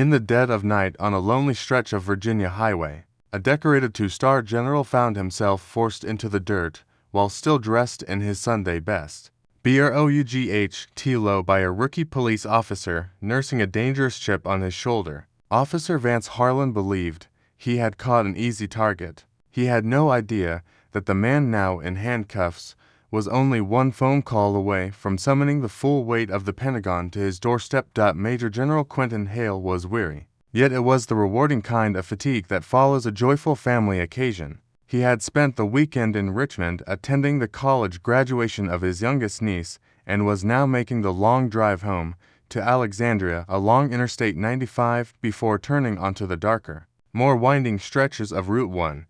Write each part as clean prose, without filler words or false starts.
In the dead of night on a lonely stretch of Virginia highway, a decorated two-star general found himself forced into the dirt while still dressed in his Sunday best. Brought low by a rookie police officer nursing a dangerous chip on his shoulder. Officer Vance Harlan believed he had caught an easy target. He had no idea that the man now in handcuffs was only one phone call away from summoning the full weight of the Pentagon to his doorstep. Major General Quentin Hale was weary. Yet it was the rewarding kind of fatigue that follows a joyful family occasion. He had spent the weekend in Richmond attending the college graduation of his youngest niece and was now making the long drive home to Alexandria along Interstate 95 before turning onto the darker, more winding stretches of Route 1.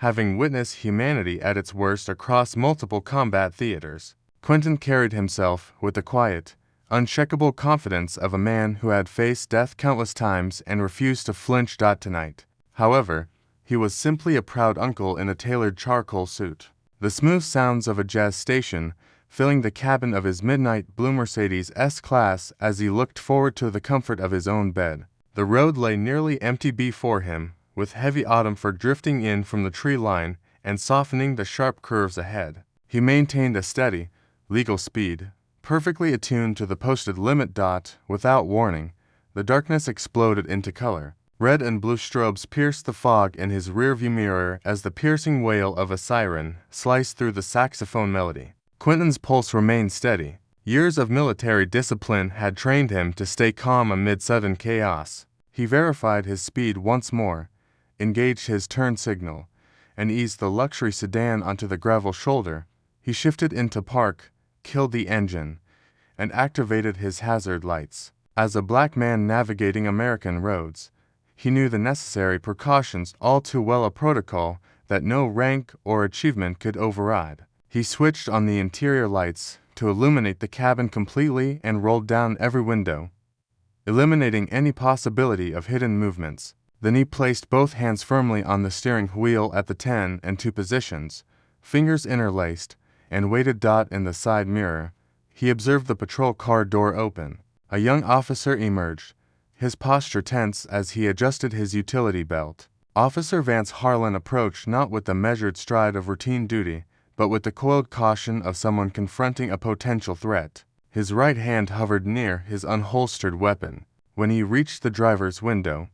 Having witnessed humanity at its worst across multiple combat theaters, Quentin carried himself with the quiet, unshakable confidence of a man who had faced death countless times and refused to flinch. Tonight, however, he was simply a proud uncle in a tailored charcoal suit. The smooth sounds of a jazz station filling the cabin of his midnight blue Mercedes S-Class as he looked forward to the comfort of his own bed. The road lay nearly empty before him, with heavy autumn fur drifting in from the tree line and softening the sharp curves ahead. He maintained a steady, legal speed, perfectly attuned to the posted limit. Without warning, the darkness exploded into color. Red and blue strobes pierced the fog in his rearview mirror as the piercing wail of a siren sliced through the saxophone melody. Quentin's pulse remained steady. Years of military discipline had trained him to stay calm amid sudden chaos. He verified his speed once more, engaged his turn signal, and eased the luxury sedan onto the gravel shoulder. He shifted into park, killed the engine, and activated his hazard lights. As a black man navigating American roads, he knew the necessary precautions all too well, a protocol that no rank or achievement could override. He switched on the interior lights to illuminate the cabin completely and rolled down every window, eliminating any possibility of hidden movements. Then he placed both hands firmly on the steering wheel at the 10 and 2 positions, fingers interlaced, and waited. In the side mirror, he observed the patrol car door open. A young officer emerged, his posture tense as he adjusted his utility belt. Officer Vance Harlan approached not with the measured stride of routine duty, but with the coiled caution of someone confronting a potential threat. His right hand hovered near his unholstered weapon. When he reached the driver's window,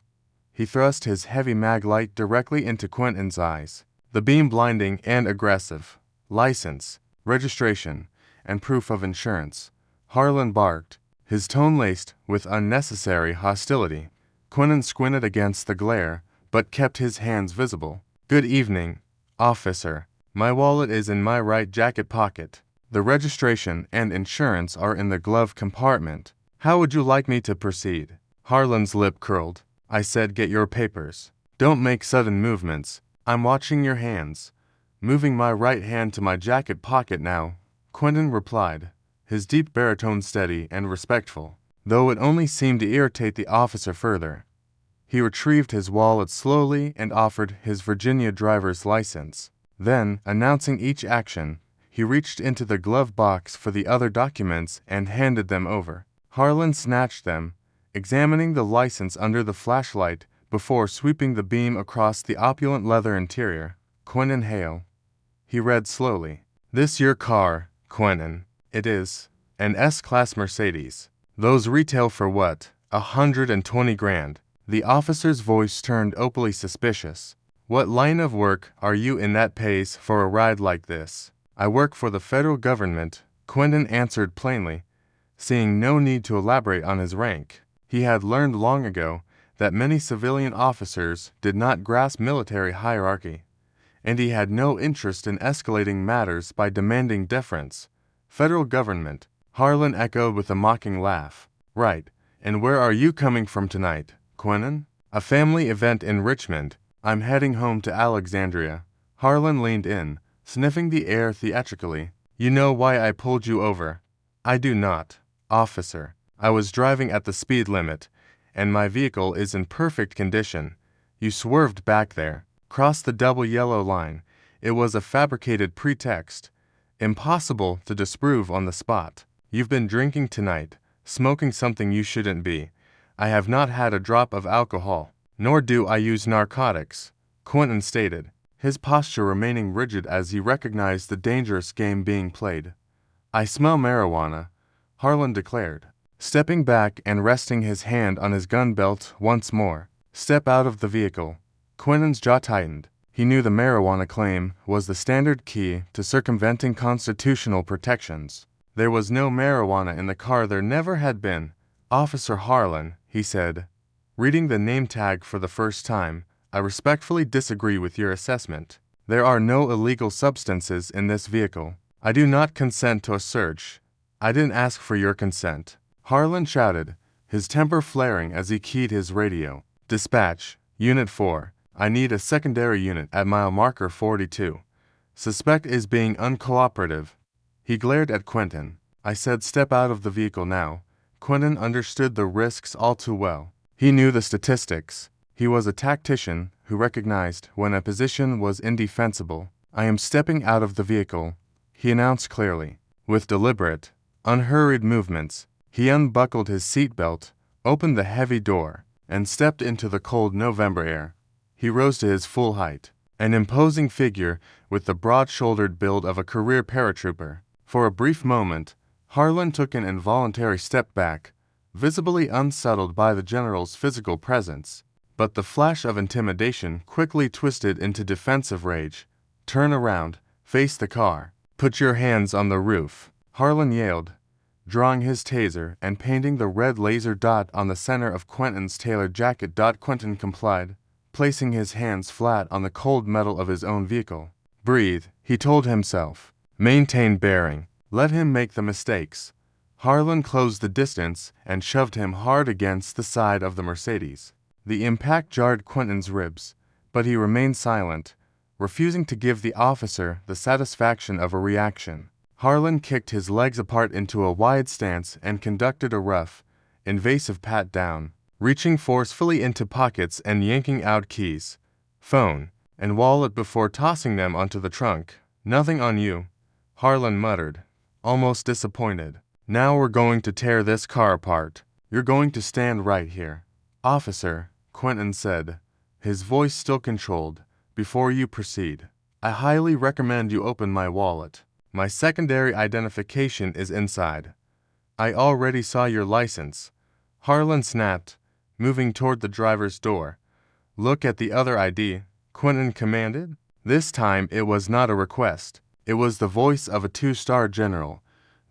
he thrust his heavy mag light directly into Quentin's eyes. The beam blinding and aggressive. License, registration, and proof of insurance. Harlan barked, his tone laced with unnecessary hostility. Quentin squinted against the glare, but kept his hands visible. Good evening, officer. My wallet is in my right jacket pocket. The registration and insurance are in the glove compartment. How would you like me to proceed? Harlan's lip curled. I said get your papers. Don't make sudden movements. I'm watching your hands. Moving my right hand to my jacket pocket now, Quentin replied, his deep baritone steady and respectful, though it only seemed to irritate the officer further. He retrieved his wallet slowly and offered his Virginia driver's license. Then, announcing each action, he reached into the glove box for the other documents and handed them over. Harlan snatched them, examining the license under the flashlight before sweeping the beam across the opulent leather interior. Quentin Hale. He read slowly. This your car, Quentin. It is. An S-Class Mercedes. Those retail for what? $120,000. The officer's voice turned opally suspicious. What line of work are you in that pays for a ride like this? I work for the federal government, Quentin answered plainly, seeing no need to elaborate on his rank. He had learned long ago that many civilian officers did not grasp military hierarchy, and he had no interest in escalating matters by demanding deference. Federal government, Harlan echoed with a mocking laugh. Right, and where are you coming from tonight, Quentin? A family event in Richmond. I'm heading home to Alexandria. Harlan leaned in, sniffing the air theatrically. You know why I pulled you over? I do not, officer. I was driving at the speed limit, and my vehicle is in perfect condition. You swerved back there, crossed the double yellow line. It was a fabricated pretext, impossible to disprove on the spot. You've been drinking tonight, smoking something you shouldn't be. I have not had a drop of alcohol, nor do I use narcotics, Quentin stated, his posture remaining rigid as he recognized the dangerous game being played. I smell marijuana, Harlan declared, stepping back and resting his hand on his gun belt once more. Step out of the vehicle. Quentin's jaw tightened. He knew the marijuana claim was the standard key to circumventing constitutional protections. There was no marijuana in the car. There never had been. Officer Harlan, he said, reading the name tag for the first time, I respectfully disagree with your assessment. There are no illegal substances in this vehicle. I do not consent to a search. I didn't ask for your consent. Harlan shouted, his temper flaring as he keyed his radio. Dispatch, Unit 4. I need a secondary unit at mile marker 42. Suspect is being uncooperative. He glared at Quentin. I said step out of the vehicle now. Quentin understood the risks all too well. He knew the statistics. He was a tactician who recognized when a position was indefensible. I am stepping out of the vehicle, he announced clearly. With deliberate, unhurried movements, he unbuckled his seatbelt, opened the heavy door, and stepped into the cold November air. He rose to his full height, an imposing figure with the broad-shouldered build of a career paratrooper. For a brief moment, Harlan took an involuntary step back, visibly unsettled by the general's physical presence. But the flash of intimidation quickly twisted into defensive rage. Turn around, face the car. Put your hands on the roof, Harlan yelled, drawing his taser and painting the red laser dot on the center of Quentin's tailored jacket. Quentin complied, placing his hands flat on the cold metal of his own vehicle. Breathe, he told himself. Maintain bearing. Let him make the mistakes. Harlan closed the distance and shoved him hard against the side of the Mercedes. The impact jarred Quentin's ribs, but he remained silent, refusing to give the officer the satisfaction of a reaction. Harlan kicked his legs apart into a wide stance and conducted a rough, invasive pat-down, reaching forcefully into pockets and yanking out keys, phone, and wallet before tossing them onto the trunk. Nothing on you, Harlan muttered, almost disappointed. Now we're going to tear this car apart. You're going to stand right here. Officer, Quentin said, his voice still controlled, before you proceed, I highly recommend you open my wallet. My secondary identification is inside. I already saw your license. Harlan snapped, moving toward the driver's door. Look at the other ID, Quentin commanded. This time it was not a request. It was the voice of a two-star general,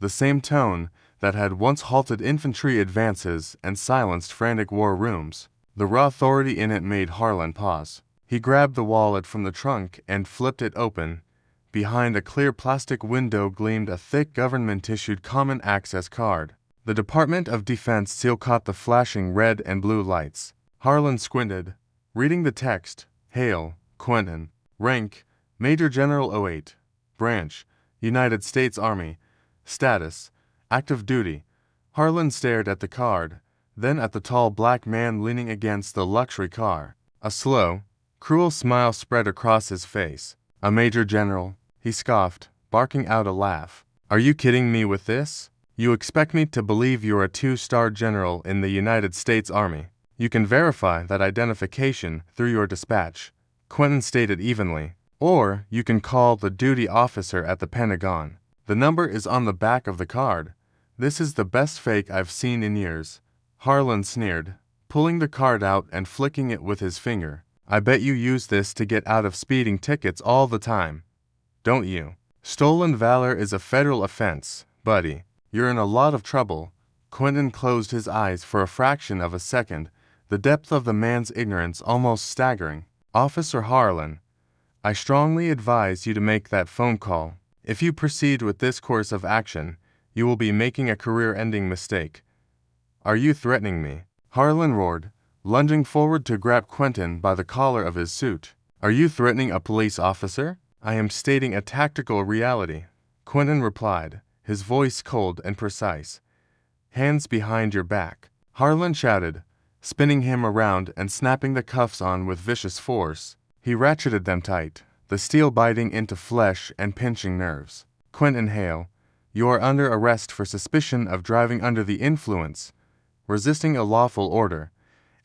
the same tone that had once halted infantry advances and silenced frantic war rooms. The raw authority in it made Harlan pause. He grabbed the wallet from the trunk and flipped it open. Behind a clear plastic window gleamed a thick government-issued common access card. The Department of Defense seal caught the flashing red and blue lights. Harlan squinted, reading the text. Hail, Quentin. Rank, Major General 08. Branch, United States Army. Status, active duty. Harlan stared at the card, then at the tall black man leaning against the luxury car. A slow, cruel smile spread across his face. A major general, he scoffed, barking out a laugh. Are you kidding me with this? You expect me to believe you're a two-star general in the United States Army? You can verify that identification through your dispatch, Quentin stated evenly. Or you can call the duty officer at the Pentagon. The number is on the back of the card. This is the best fake I've seen in years. Harlan sneered, pulling the card out and flicking it with his finger. I bet you use this to get out of speeding tickets all the time. Don't you? Stolen valor is a federal offense, buddy. You're in a lot of trouble. Quentin closed his eyes for a fraction of a second, the depth of the man's ignorance almost staggering. Officer Harlan, I strongly advise you to make that phone call. If you proceed with this course of action, you will be making a career-ending mistake. Are you threatening me? Harlan roared, lunging forward to grab Quentin by the collar of his suit. Are you threatening a police officer? I am stating a tactical reality, Quentin replied, his voice cold and precise. Hands behind your back, Harlan shouted, spinning him around and snapping the cuffs on with vicious force. He ratcheted them tight, the steel biting into flesh and pinching nerves. Quentin Hale, you are under arrest for suspicion of driving under the influence. resisting a lawful order,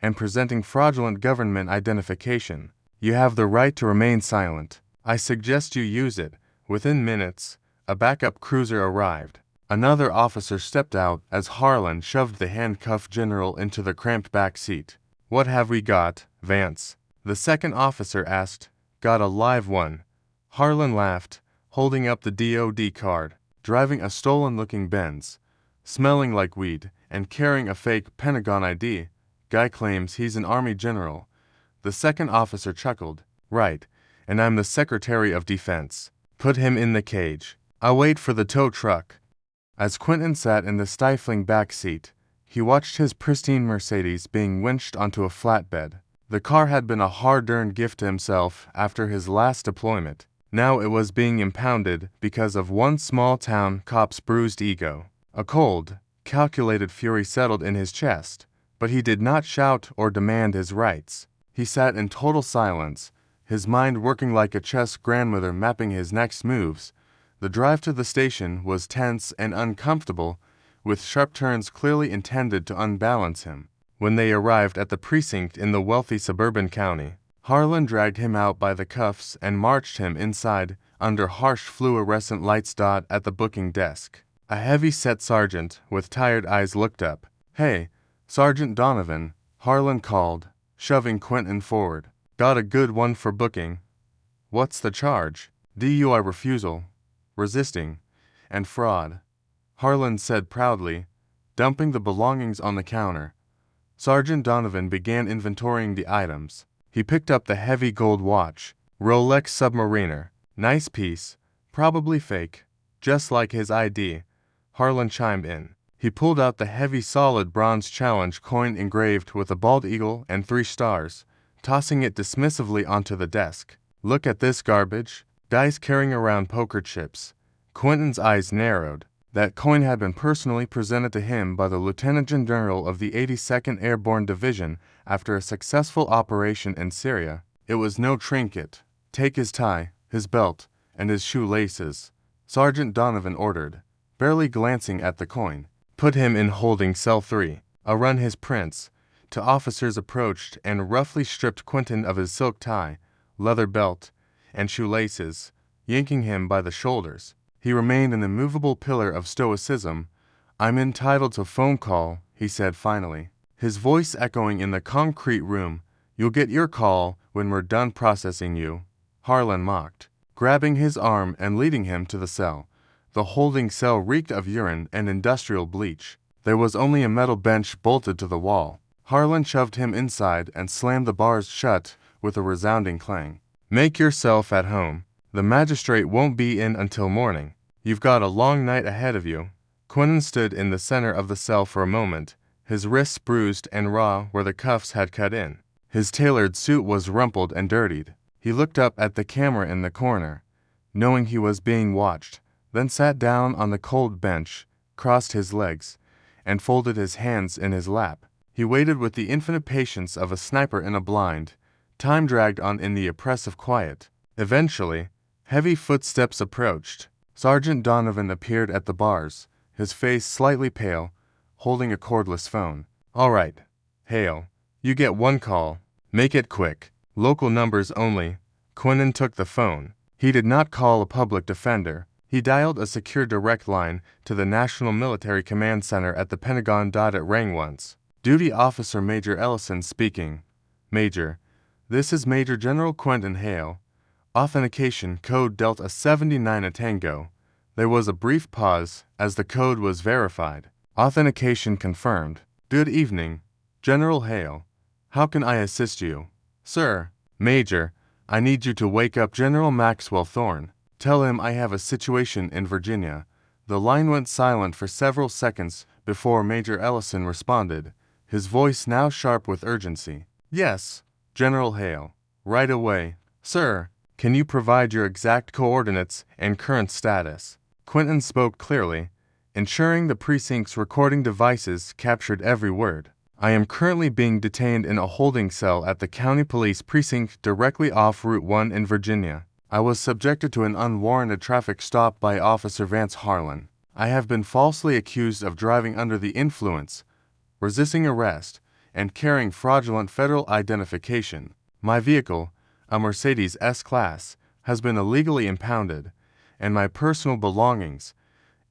and presenting fraudulent government identification. You have the right to remain silent. I suggest you use it." Within minutes, a backup cruiser arrived. Another officer stepped out as Harlan shoved the handcuffed general into the cramped back seat. "What have we got, Vance?" the second officer asked. "Got a live one." Harlan laughed, holding up the DOD card. "Driving a stolen-looking Benz, smelling like weed, and carrying a fake Pentagon ID. Guy claims he's an Army general." The second officer chuckled. "Right, and I'm the Secretary of Defense. Put him in the cage. I'll wait for the tow truck." As Quentin sat in the stifling back seat, he watched his pristine Mercedes being winched onto a flatbed. The car had been a hard-earned gift to himself after his last deployment. Now it was being impounded because of one small-town cop's bruised ego. A cold, calculated fury settled in his chest, but he did not shout or demand his rights. He sat in total silence, his mind working like a chess grandmother mapping his next moves. The drive to the station was tense and uncomfortable, with sharp turns clearly intended to unbalance him. When they arrived at the precinct in the wealthy suburban county, Harlan dragged him out by the cuffs and marched him inside under harsh fluorescent lights. At the booking desk, a heavy-set sergeant with tired eyes looked up. "Hey, Sergeant Donovan," Harlan called, shoving Quentin forward. "Got a good one for booking." "What's the charge?" "DUI refusal, resisting, and fraud," Harlan said proudly, dumping the belongings on the counter. Sergeant Donovan began inventorying the items. He picked up the heavy gold watch. "Rolex Submariner. Nice piece. Probably fake. Just like his ID," Harlan chimed in. He pulled out the heavy solid bronze challenge coin engraved with a bald eagle and 3 stars, tossing it dismissively onto the desk. "Look at this garbage. Guys carrying around poker chips." Quentin's eyes narrowed. That coin had been personally presented to him by the Lieutenant General of the 82nd Airborne Division after a successful operation in Syria. It was no trinket. "Take his tie, his belt, and his shoelaces," Sergeant Donovan ordered, barely glancing at the coin. "Put him in holding cell 3. I'll run his prints." Two officers approached and roughly stripped Quentin of his silk tie, leather belt, and shoelaces, yanking him by the shoulders. He remained an immovable pillar of stoicism. "I'm entitled to phone call," he said finally, his voice echoing in the concrete room. "You'll get your call when we're done processing you," Harlan mocked, grabbing his arm and leading him to the cell. The holding cell reeked of urine and industrial bleach. There was only a metal bench bolted to the wall. Harlan shoved him inside and slammed the bars shut with a resounding clang. "Make yourself at home. The magistrate won't be in until morning. You've got a long night ahead of you." Quentin stood in the center of the cell for a moment, his wrists bruised and raw where the cuffs had cut in. His tailored suit was rumpled and dirtied. He looked up at the camera in the corner, knowing he was being watched, then sat down on the cold bench, crossed his legs, and folded his hands in his lap. He waited with the infinite patience of a sniper in a blind. Time dragged on in the oppressive quiet. Eventually, heavy footsteps approached. Sergeant Donovan appeared at the bars, his face slightly pale, holding a cordless phone. "All right, Hale. You get one call. Make it quick. Local numbers only." Quentin took the phone. He did not call a public defender. He dialed a secure direct line to the National Military Command Center at the Pentagon. It rang once. "Duty Officer Major Ellison speaking." "Major, this is Major General Quentin Hale. Authentication code Delta 79 a Tango." There was a brief pause as the code was verified. "Authentication confirmed. Good evening, General Hale. How can I assist you?" "Sir." "Major, I need you to wake up General Maxwell Thorne. Tell him I have a situation in Virginia." The line went silent for several seconds before Major Ellison responded, his voice now sharp with urgency. "Yes, General Hale. Right away." "Sir, can you provide your exact coordinates and current status?" Quentin spoke clearly, ensuring the precinct's recording devices captured every word. "I am currently being detained in a holding cell at the County Police Precinct directly off Route 1 in Virginia. I was subjected to an unwarranted traffic stop by Officer Vance Harlan. I have been falsely accused of driving under the influence, resisting arrest, and carrying fraudulent federal identification. My vehicle, a Mercedes S-Class, has been illegally impounded, and my personal belongings,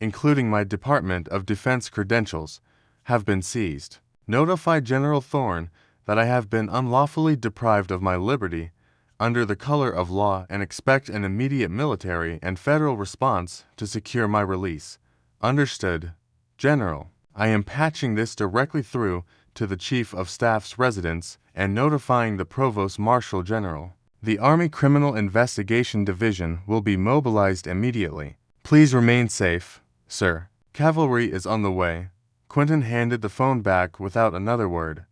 including my Department of Defense credentials, have been seized. Notify General Thorne that I have been unlawfully deprived of my liberty under the color of law and expect an immediate military and federal response to secure my release. Understood, General. I am patching this directly through to the Chief of Staff's residence and notifying the Provost Marshal General. The Army Criminal Investigation Division will be mobilized immediately. Please remain safe, sir. Cavalry is on the way. Quentin handed the phone back without another word.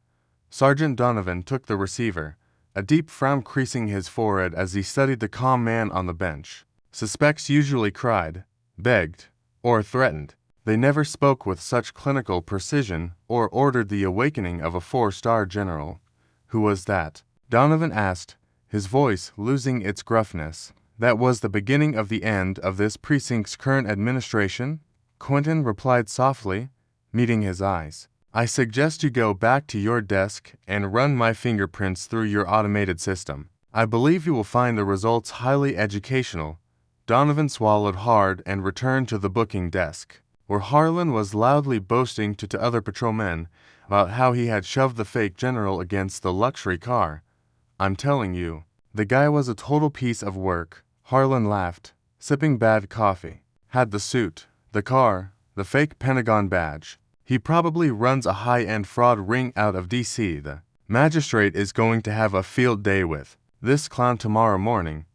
Sergeant Donovan took the receiver, a deep frown creasing his forehead as he studied the calm man on the bench. Suspects usually cried, begged, or threatened. They never spoke with such clinical precision or ordered the awakening of a 4-star general. Who was that? Donovan asked, his voice losing its gruffness. That was the beginning of the end of this precinct's current administration? Quentin replied softly, meeting his eyes. I suggest you go back to your desk and run my fingerprints through your automated system. I believe you will find the results highly educational. Donovan swallowed hard and returned to the booking desk, where Harlan was loudly boasting to other patrolmen about how he had shoved the fake general against the luxury car. I'm telling you, the guy was a total piece of work. Harlan laughed, sipping bad coffee. Had the suit, the car, the fake Pentagon badge. He probably runs a high-end fraud ring out of D.C. The magistrate is going to have a field day with this clown tomorrow morning.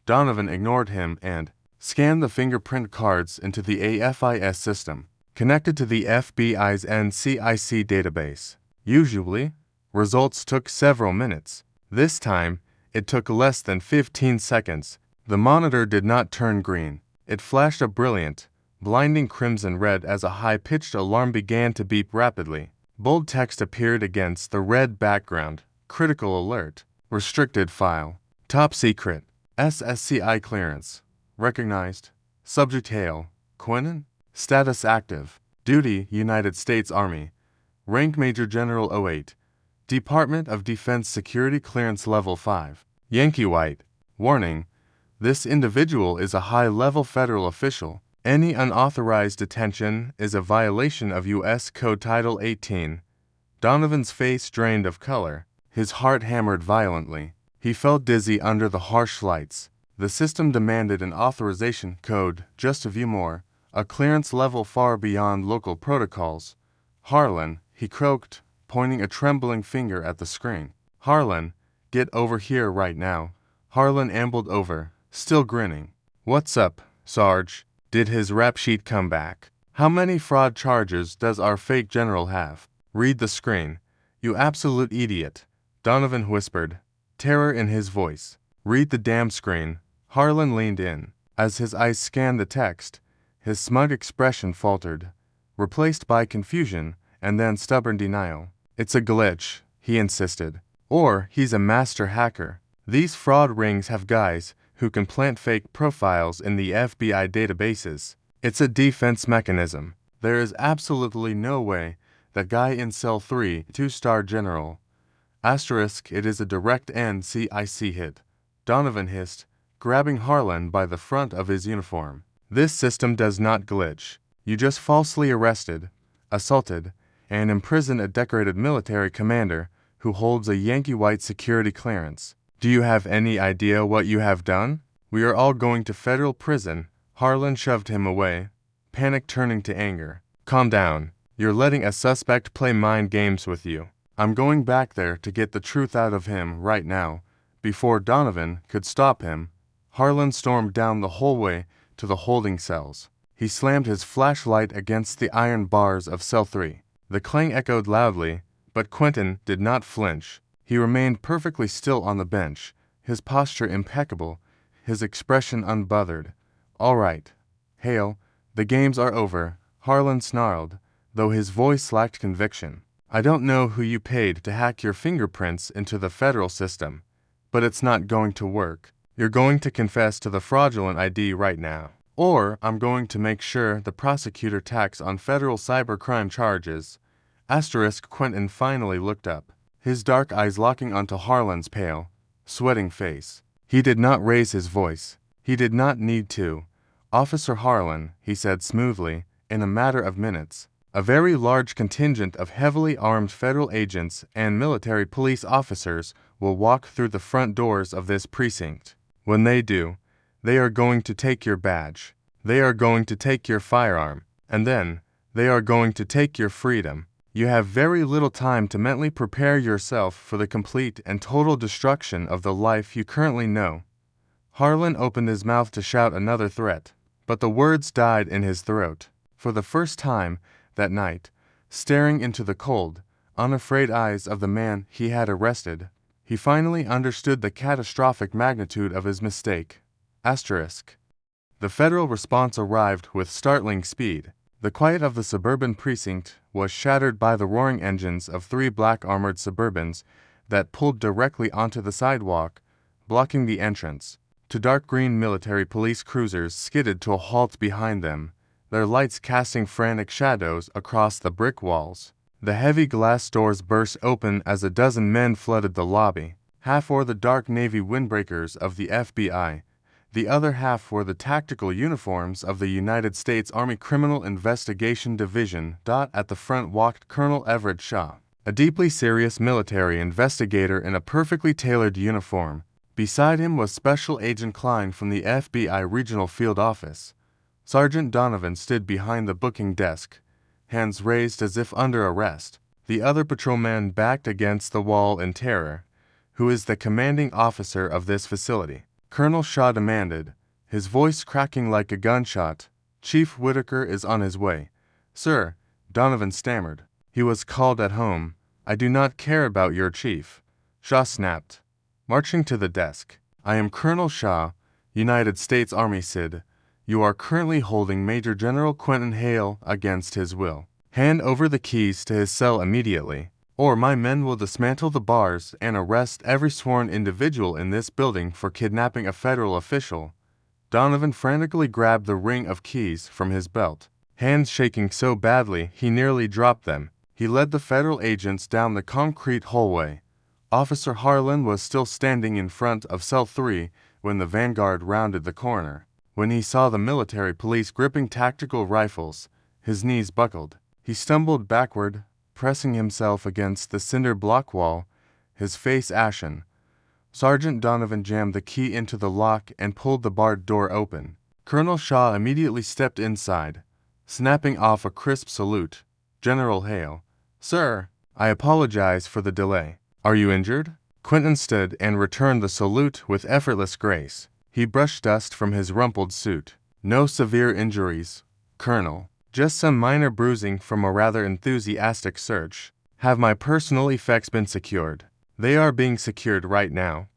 Donovan ignored him and scanned the fingerprint cards into the AFIS system, connected to the FBI's NCIC database. Usually, results took several minutes. This time, it took less than 15 seconds. The monitor did not turn green. It flashed a brilliant, blinding crimson red as a high-pitched alarm began to beep rapidly. Bold text appeared against the red background. Critical alert. Restricted file. Top secret. SSCI clearance. Recognized. Subject hail. Quentin. Status active. Duty United States Army. Rank Major General 08. Department of Defense Security Clearance Level 5. Yankee White. Warning. This individual is a high-level federal official. Any unauthorized detention is a violation of U.S. Code Title 18. Donovan's face drained of color. His heart hammered violently. He felt dizzy under the harsh lights. The system demanded an authorization code just a few more, a clearance level far beyond local protocols. Harlan, he croaked, pointing a trembling finger at the screen. Harlan, get over here right now. Harlan ambled over, still grinning. What's up, Sarge? Did his rap sheet come back? How many fraud charges does our fake general have? Read the screen, you absolute idiot, Donovan whispered, terror in his voice. Read the damn screen. Harlan leaned in. As his eyes scanned the text, his smug expression faltered, replaced by confusion and then stubborn denial. It's a glitch, he insisted. Or he's a master hacker. These fraud rings have guys who can plant fake profiles in the FBI databases. It's a defense mechanism. There is absolutely no way that guy in cell 3, 2-star general. Asterisk, it is a direct NCIC hit. Donovan hissed, grabbing Harlan by the front of his uniform. This system does not glitch. You just falsely arrested, assaulted, and imprisoned a decorated military commander who holds a Yankee White security clearance. Do you have any idea what you have done? We are all going to federal prison. Harlan shoved him away, panic turning to anger. Calm down. You're letting a suspect play mind games with you. I'm going back there to get the truth out of him right now. Before Donovan could stop him, Harlan stormed down the hallway to the holding cells. He slammed his flashlight against the iron bars of cell 3. The clang echoed loudly, but Quentin did not flinch. He remained perfectly still on the bench, his posture impeccable, his expression unbothered. All right, Hale, the games are over, Harlan snarled, though his voice lacked conviction. I don't know who you paid to hack your fingerprints into the federal system, but it's not going to work. You're going to confess to the fraudulent ID right now, or I'm going to make sure the prosecutor tacks on federal cybercrime charges. Quentin finally looked up, his dark eyes locking onto Harlan's pale, sweating face. He did not raise his voice. He did not need to. Officer Harlan, he said smoothly, in a matter of minutes, a very large contingent of heavily armed federal agents and military police officers will walk through the front doors of this precinct. When they do, they are going to take your badge. They are going to take your firearm. And then, they are going to take your freedom. You have very little time to mentally prepare yourself for the complete and total destruction of the life you currently know. Harlan opened his mouth to shout another threat, but the words died in his throat. For the first time that night, staring into the cold, unafraid eyes of the man he had arrested, he finally understood the catastrophic magnitude of his mistake. The federal response arrived with startling speed. The quiet of the suburban precinct was shattered by the roaring engines of 3 black armored Suburbans that pulled directly onto the sidewalk, blocking the entrance. 2 dark green military police cruisers skidded to a halt behind them, their lights casting frantic shadows across the brick walls. The heavy glass doors burst open as a dozen men flooded the lobby. Half wore the dark navy windbreakers of the FBI. The other half wore the tactical uniforms of the United States Army Criminal Investigation Division. At the front walked Colonel Everett Shaw, a deeply serious military investigator in a perfectly tailored uniform. Beside him was Special Agent Klein from the FBI Regional Field Office. Sergeant Donovan stood behind the booking desk, hands raised as if under arrest. The other patrolman backed against the wall in terror. Who is the commanding officer of this facility? Colonel Shaw demanded, his voice cracking like a gunshot. Chief Whitaker is on his way. Sir, Donovan stammered. He was called at home. I do not care about your chief. Shaw snapped, marching to the desk. I am Colonel Shaw, United States Army SID. You are currently holding Major General Quentin Hale against his will. Hand over the keys to his cell immediately, or my men will dismantle the bars and arrest every sworn individual in this building for kidnapping a federal official. Donovan frantically grabbed the ring of keys from his belt, hands shaking so badly he nearly dropped them. He led the federal agents down the concrete hallway. Officer Harlan was still standing in front of cell 3 when the vanguard rounded the corner. When he saw the military police gripping tactical rifles, his knees buckled. He stumbled backward, pressing himself against the cinder block wall, his face ashen. Sergeant Donovan jammed the key into the lock and pulled the barred door open. Colonel Shaw immediately stepped inside, snapping off a crisp salute. General Hale. Sir, I apologize for the delay. Are you injured? Quentin stood and returned the salute with effortless grace. He brushed dust from his rumpled suit. No severe injuries, Colonel. Just some minor bruising from a rather enthusiastic search. Have my personal effects been secured? They are being secured right now,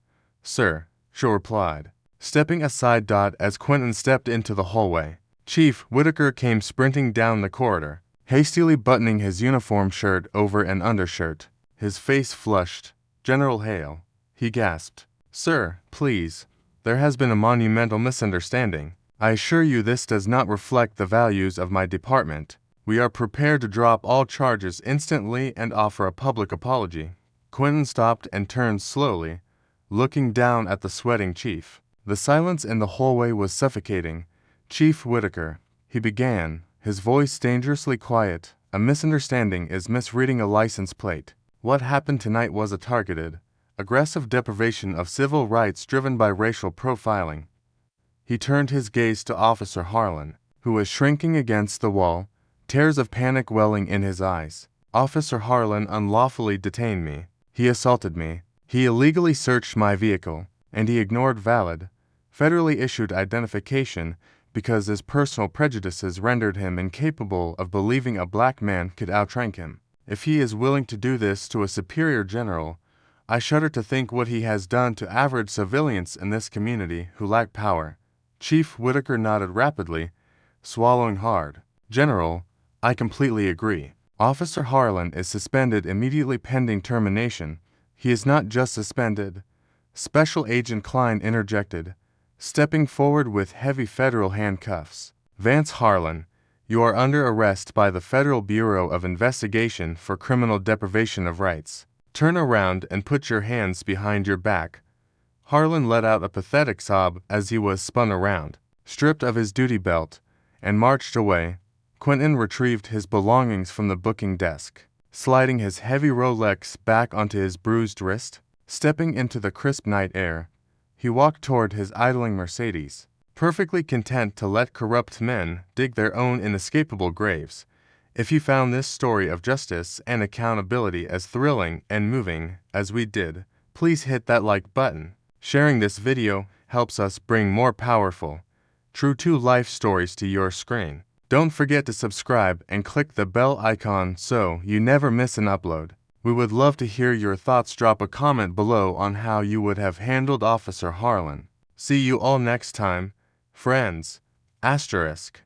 sir, Shaw replied, stepping aside. As Quentin stepped into the hallway, Chief Whitaker came sprinting down the corridor, hastily buttoning his uniform shirt over an undershirt. His face flushed. General Hale, he gasped. Sir, please. There has been a monumental misunderstanding. I assure you this does not reflect the values of my department. We are prepared to drop all charges instantly and offer a public apology. Quentin stopped and turned slowly, looking down at the sweating chief. The silence in the hallway was suffocating. Chief Whitaker, he began, his voice dangerously quiet. A misunderstanding is misreading a license plate. What happened tonight was a targeted, aggressive deprivation of civil rights driven by racial profiling. He turned his gaze to Officer Harlan, who was shrinking against the wall, tears of panic welling in his eyes. Officer Harlan unlawfully detained me. He assaulted me. He illegally searched my vehicle, and he ignored valid, federally issued identification because his personal prejudices rendered him incapable of believing a black man could outrank him. If he is willing to do this to a superior general, I shudder to think what he has done to average civilians in this community who lack power. Chief Whitaker nodded rapidly, swallowing hard. General, I completely agree. Officer Harlan is suspended immediately pending termination. He is not just suspended. Special Agent Klein interjected, stepping forward with heavy federal handcuffs. Vance Harlan, You are under arrest by the Federal Bureau of Investigation for criminal deprivation of rights. Turn around and put your hands behind your back." Harlan let out a pathetic sob as he was spun around, stripped of his duty belt, and marched away. Quentin retrieved his belongings from the booking desk, sliding his heavy Rolex back onto his bruised wrist. Stepping into the crisp night air, he walked toward his idling Mercedes, perfectly content to let corrupt men dig their own inescapable graves. If you found this story of justice and accountability as thrilling and moving as we did, please hit that like button. Sharing this video helps us bring more powerful, true-to-life stories to your screen. Don't forget to subscribe and click the bell icon so you never miss an upload. We would love to hear your thoughts. Drop a comment below on how you would have handled Officer Harlan. See you all next time, friends. Asterisk.